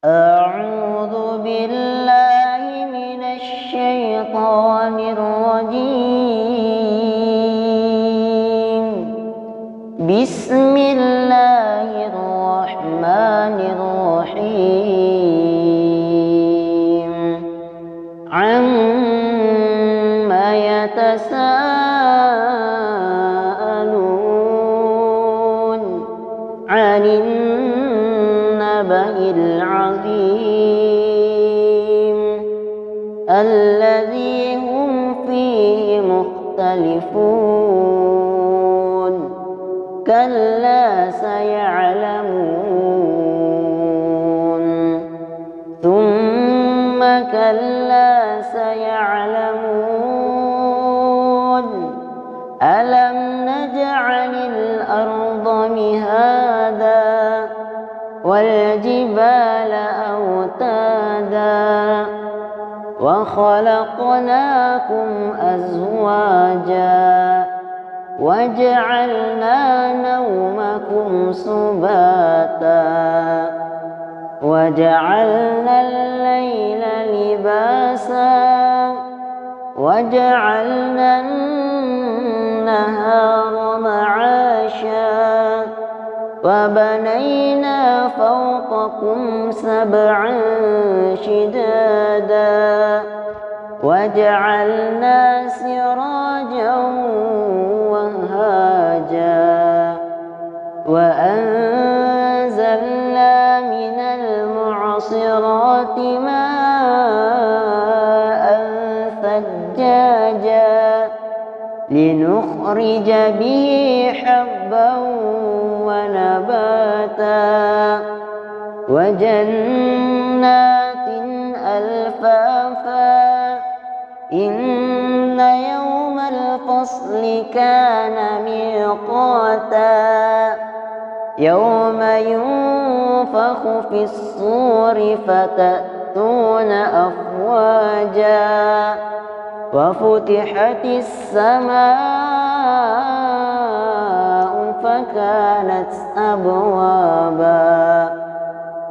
أعوذ بالله من الشيطان الرجيم. بسم الله الرحمن الرحيم. عما يتساءلون عن النبأ العظيم الذي هم فيه مختلفون. كلا سيعلمون ثم كلا سيعلمون. ألم نجعل الأرض مهادا والجبال أوتادا وخلقناكم أزواجا وجعلنا نومكم سباتا وجعلنا الليل لباسا وجعلنا النهار معاشا وبنينا فوقكم سبعا شدادا وجعلنا سراجا وهاجا وأنزلنا من المعصرات ماء ثجاجا لنخرج به حبا ونباتا وجنات ألفافا. إن يوم الفصل كان ميقاتا يوم ينفخ في الصور فتأتون أفواجا وفتحت السماء فكانت أبوابا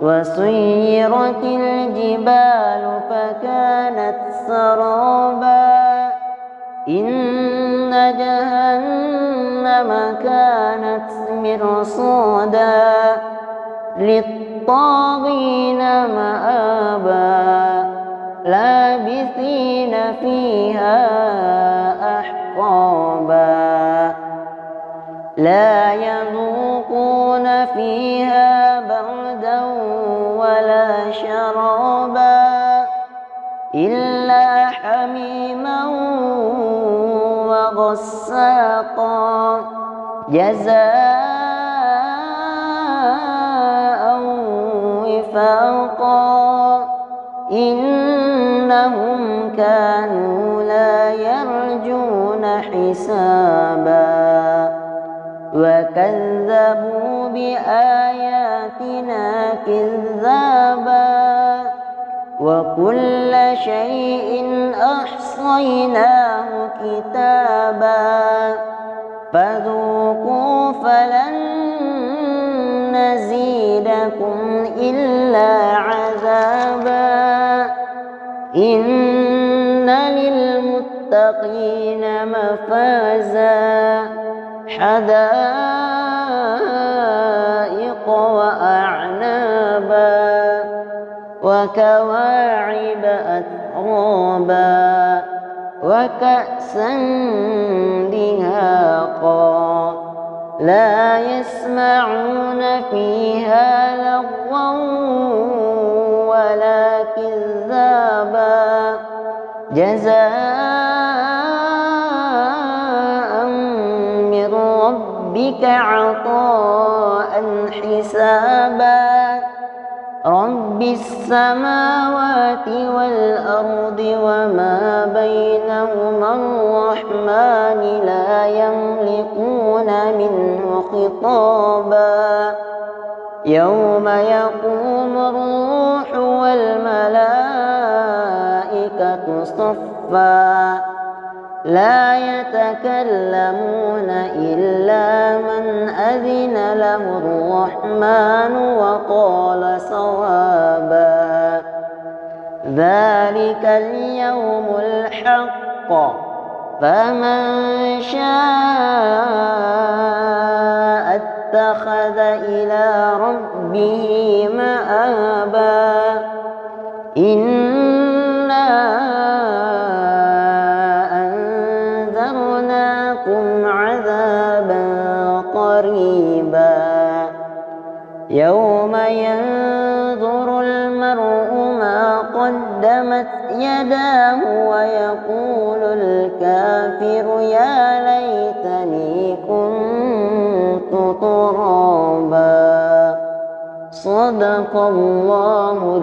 وسيرت الجبال فكانت سرابا. إن جهنم كانت مرصادا للطاغين مآبا لابثين فيها أحقابا لا يذوقون فيها بردا ولا شرابا إلا حميما وغساقا جزاء وفاقا. إنهم كانوا لا يرجون حسابا وكذبوا بآياتنا كذابا وكل شيء أحصيناه كتابا فذوقوا فلن نزيدكم إلا عذابا. إن للمتقين مفازا حدائق وأعنابا وكواعب أترابا وكأسا دهاقا لا يسمعون فيها لغوا ولا كذابا جزاء من ربك عطاء حسابا. رب رب السماوات والأرض وما بينهما الرحمن لا يملكون منه خطابا يوم يقوم الروح والملائكة صفا لا يتكلمون إلا من أذن له الرحمن وقال صوابا ذلك اليوم الحق فمن شاء اتخذ إلى ربه مآبا إنا أنذرناكم عذابا قريبا يوم ينظر المرء ما قدمت يداه ويقول الكافر يا ليتني كنت ترابا صدق الله